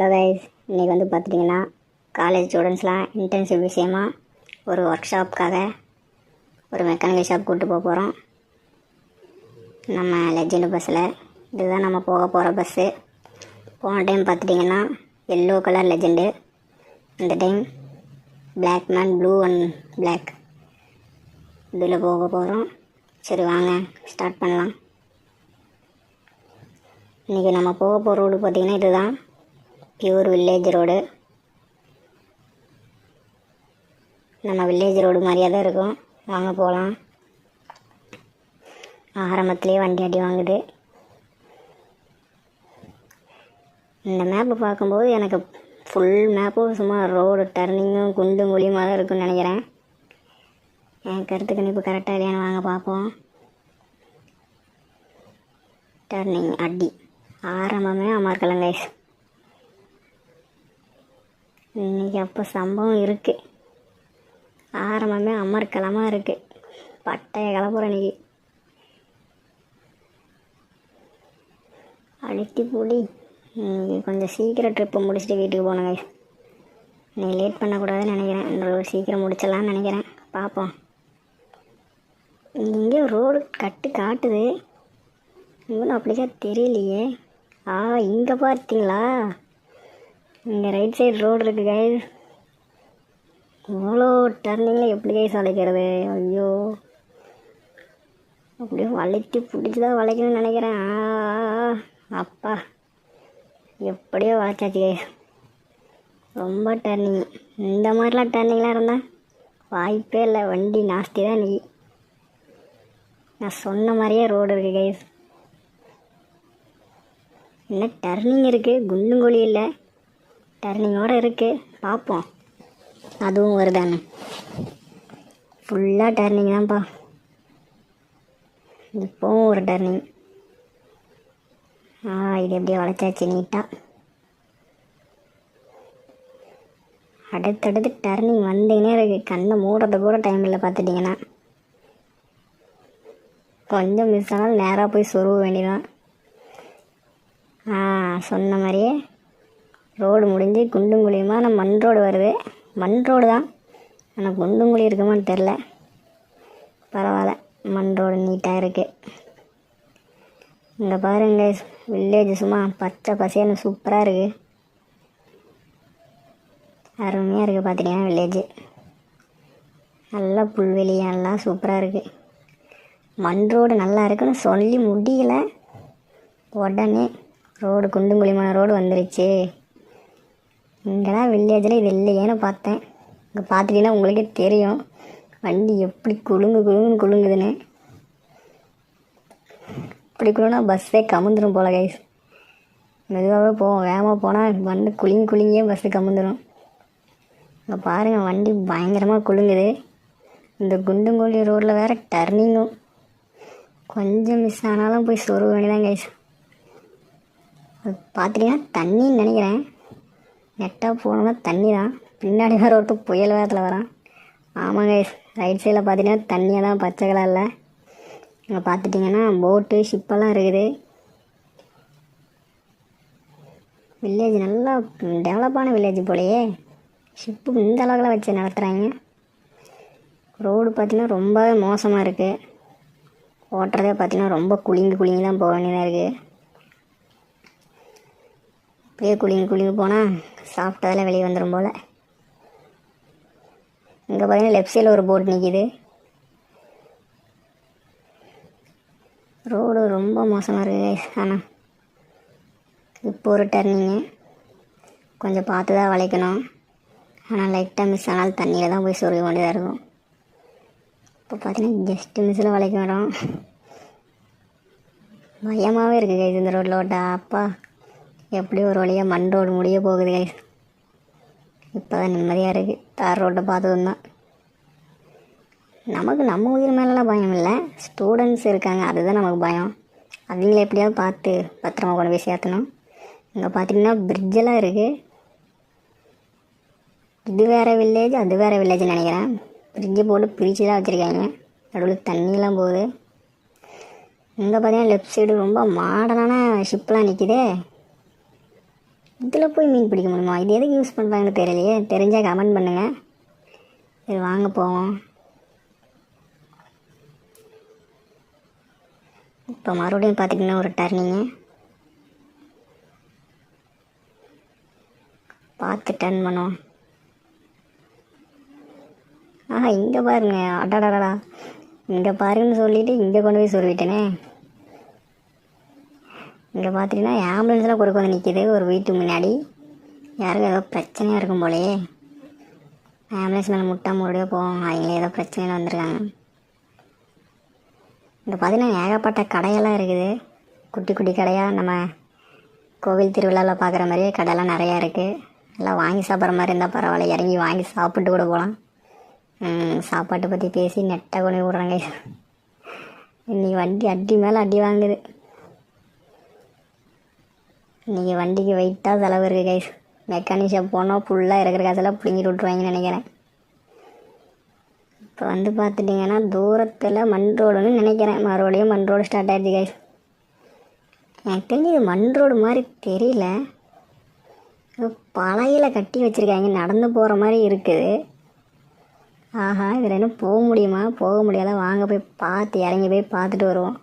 Hello guys, இன்றைக்கி வந்து பார்த்துட்டிங்கன்னா காலேஜ் ஸ்டூடெண்ட்ஸ்லாம் இன்டர்ன்ஷிப் விஷயமா ஒரு ஒர்க் ஷாப்புக்காக ஒரு மெக்கானிக்கல் ஷாப் கூப்பிட்டு போக போகிறோம். நம்ம லெஜெண்டு பஸ்ஸில் இதுதான் நம்ம போக போகிற பஸ்ஸு. போன டைம் பார்த்துட்டிங்கன்னா எல்லோ கலர் லெஜெண்டு, இந்த time black man blue and black இதில் போக போகிறோம். சரி வாங்க ஸ்டார்ட் பண்ணலாம். இன்றைக்கி நம்ம போக போகிற ரோடு பார்த்திங்கன்னா இதுதான் பியூர் வில்லேஜ் ரோடு. நம்ம வில்லேஜ் ரோடு மாதிரியே தான் இருக்கும். வாங்க போகலாம். ஆரம்பத்துலேயே வண்டி அடி வாங்குது. இந்த மேப்பு பார்க்கும்போது எனக்கு ஃபுல் மேப்பும் சும்மா ரோடு டர்னிங்கும் குண்டும் குழியுமாக தான் இருக்குன்னு நினைக்கிறேன். என் கருத்து கணிப்பு கரெக்டாக இல்லையான்னு வாங்க பார்ப்போம். டர்னிங் அடி ஆரம்பமே அமர்க்கலாம் கைஸ். இன்றைக்கி அப்போ சம்பவம் இருக்குது. ஆரம்பமே அமர்க்கலமாக இருக்குது. பட்டைய கலப்புறம் இன்றைக்கி அடித்து பூடி. கொஞ்சம் சீக்கிரம் ட்ரிப்பை முடிச்சுட்டு வீட்டுக்கு போகணுங்க. நீ லேட் பண்ணக்கூடாதுன்னு நினைக்கிறேன். இந்த சீக்கிரம் முடிச்சிடலான்னு நினைக்கிறேன். பார்ப்போம். இங்கே ரோடு காட்டுது. இன்னும் அப்படிக்கா தெரியலையே. இங்கே பார்த்தீங்களா, இங்கே ரைட் சைடு ரோடு இருக்குது கைஸ். இவ்வளோ டர்னிங்கில் எப்படி கைஸ் வளைக்கிறது? ஐயோ, அப்படியே வளைச்சி பிடிச்சி தான் வளைக்கணும்னு நினைக்கிறேன். அப்பா எப்படியோ வளைச்சாச்சு கைஸ். ரொம்ப டர்னிங். இந்த மாதிரிலாம் டர்னிங்லாம் இருந்தால் வாய்ப்பே இல்லை. வண்டி நாஸ்தி தான் இன்றைக்கி. நான் சொன்ன மாதிரியே ரோடு இருக்குது கைஸ். என்ன டர்னிங் இருக்குது, குண்டுங்குழி இல்லை, டர்னிங்கோடு இருக்குது. பார்ப்போம் அதுவும் வருதானே. ஃபுல்லாக டர்னிங் தான்ப்பா. இப்போவும் ஒரு டர்னிங். இது எப்படியே வளைச்சாச்சு நீட்டாக. அடுத்தடுத்து டர்னிங் வந்துக்கினே இருக்குது. கண்ணை மூடுறது கூட டைம் இல்லை. பார்த்துட்டிங்கன்னா கொஞ்சம் மிஸ் ஆனாலும் நேராக போய் சொருவ வேண்டியதான். சொன்ன மாதிரியே ரோடு முடிஞ்சு குண்டுங்குழியுமா நம்ம மண் ரோடு வருது. மண் ரோடு தான், ஆனால் குண்டுங்குழி இருக்குமான்னு தெரில. பரவாயில்ல, மண் ரோடு நீட்டாக இருக்குது. இங்கே பாருங்க வில்லேஜ் சும்மா பச்சை பசேன்னு சூப்பராக இருக்குது. அருமையாக இருக்குது. பார்த்துட்டிங்கன்னா வில்லேஜு நல்லா புல்வெளி எல்லாம் சூப்பராக இருக்குது. மண் ரோடு நல்லா இருக்குன்னு சொல்லி முடியல, உடனே ரோடு குண்டுங்குழிமான ரோடு வந்துருச்சு. இங்கெல்லாம் வில்லேஜில் இது இல்லையேன்னு பார்த்தேன். இங்கே பார்த்துட்டிங்கன்னா உங்களுக்கே தெரியும் வண்டி எப்படி குலுங்குன்னு குலுங்குதுன்னு. இப்படி குழுனா பஸ்ஸே கமுந்துடும் போல கைஸ். மெதுவாகவே போவோம். வேகமாக போனால் வண்டி குலுங்கியே பஸ்ஸு கமுந்துடும். இங்கே பாருங்கள் வண்டி பயங்கரமாக குலுங்குது. இந்த குண்டுங்குழி ரோட்டில் வேறு டர்னிங்கும். கொஞ்சம் மிஸ் ஆனாலும் போய் சொருக வேண்டியதான் கைஸ். அது பார்த்துட்டிங்கன்னா தண்ணின்னு நினைக்கிறேன். நெட்டாக போனோம்னா தண்ணி தான். பின்னாடி வேறு ஒருத்தர் புயல் வேகத்தில் வரான். ஆமாங்க, ரைட் சைடில் பார்த்தீங்கன்னா தண்ணியாக தான் பச்சை கலரில். இங்கே பார்த்துட்டிங்கன்னா போட்டு ஷிப்பெல்லாம் இருக்குது. வில்லேஜ் நல்லா டெவலப்பான வில்லேஜ் போலையே. ஷிப்பு இந்த அளவுக்குலாம் வச்சு நடத்துகிறாங்க. ரோடு பார்த்திங்கன்னா ரொம்பவே மோசமாக இருக்குது. ஓட்டுறதே பார்த்திங்கன்னா ரொம்ப குலுங்கி தான் போக வேண்டியதாக இருக்குது. அப்படியே குலுங்கி போனால் சாப்பிட்டதில் வெளியே வந்துடும் போல். இங்கே பார்த்தீங்கன்னா லெஃப்ட் சைடில் ஒரு போட் நிற்கிது. ரோடு ரொம்ப மோசமாக இருக்குது. ஆனால் இப்போ ஒரு டர்னிங்கு கொஞ்சம் பார்த்து தான் வளைக்கணும். ஆனால் லைட்டாக மிஸ் ஆனாலும் தண்ணியில் தான் போய் சொருக வேண்டியதாக இருக்கும். இப்போ பார்த்தீங்கன்னா ஜஸ்ட்டு மிஸ்ஸில் வளைக்க வேண்டாம். பயமாகவே இருக்குது கைஸ் இந்த ரோட்டில் ஓட்டா. அப்பா எப்படி ஒரு வழியாக மண் ரோடு முடிய போகுது கைஸ். இப்போ தான் நிம்மதியாக இருக்குது. தார் ரோட்டை பார்த்ததும் தான். நமக்கு நம்ம உயிர் மேலெலாம் பயம் இல்லை, ஸ்டூடெண்ட்ஸ் இருக்காங்க அதுதான் நமக்கு பயம். அவங்கள எப்படியாவது பார்த்து பத்திரமா கொண்டு போய் சேர்த்தணும். இங்கே பார்த்திங்கன்னா பிரிட்ஜெல்லாம் இருக்குது. இது வேறு வில்லேஜ் அது வேறு வில்லேஜ்னு நினைக்கிறேன். பிரிட்ஜு போட்டு பிரித்து தான் வச்சுருக்காங்க. நடுவில் தண்ணியெலாம் போகுது. இங்கே பார்த்தீங்கன்னா லெஃப்ட் சைடு ரொம்ப மாடர்னான ஷிப்லாம் நிற்கிதே. இதில் போய் மீன் பிடிக்க முடியுமா? இது எதுக்கு யூஸ் பண்ணுறாங்கன்னு தெரியலையே. தெரிஞ்சால் கமெண்ட் பண்ணுங்கள். இது வாங்க போவோம். இப்போ மறுபடியும் பார்த்திங்கன்னா ஒரு டர்னிங்கு பார்த்து டர்ன் பண்ணுவோம். இங்கே பாருங்க, அடாடாடா, இங்கே பாருங்கன்னு சொல்லிவிட்டு இங்கே கொண்டு போய் சொல்லிவிட்டேனே. இங்கே பார்த்தீங்கன்னா ஆம்புலன்ஸ்லாம் கொடுக்க வந்து நிற்கிது ஒரு வீட்டுக்கு முன்னாடி. யாருக்கும் ஏதோ பிரச்சனையாக இருக்கும் போலையே. ஆம்புலன்ஸ் மேலே முட்டா முறையாக போவோம். அவங்களே ஏதோ பிரச்சனையில் வந்திருக்காங்க. இங்கே பார்த்தீங்கன்னா ஏகப்பட்ட கடையெல்லாம் இருக்குது. குட்டி குட்டி கடையாக நம்ம கோவில் திருவிழாவில் பார்க்குற மாதிரியே கடையெல்லாம் நிறையா இருக்குது. எல்லாம் வாங்கி சாப்பிட்ற மாதிரி இருந்தால் பரவாயில்ல, இறங்கி வாங்கி சாப்பிட்டு கூட போகலாம். சாப்பாட்டை பற்றி பேசி நெட்டை கொண்டு விட்றாங்க. இன்றைக்கி வண்டி அடி மேலே அடி வாங்குது. இன்றைக்கி வண்டிக்கு வெயிட்டாக செலவு இருக்குது கைஸ். மெக்கானிக் ஷாப் போனால் ஃபுல்லாக இருக்கிற காசெல்லாம் பிடிங்கிட்டு விட்ருவாங்கன்னு நினைக்கிறேன். இப்போ வந்து பார்த்துட்டிங்கன்னா தூரத்தில் மண் ரோடுன்னு நினைக்கிறேன். மறுபடியும் மண் ரோடு ஸ்டார்ட் ஆகிடுச்சு கைஸ். எனக்கு தெரிஞ்சு இது மண் ரோடு மாதிரி தெரியல. பழையில் கட்டி வச்சுருக்காங்க, நடந்து போகிற மாதிரி இருக்குது. இதில் என்ன போக முடியுமா? போக முடியாத. வாங்க போய் பார்த்து இறங்கி போய் பார்த்துட்டு வருவோம்.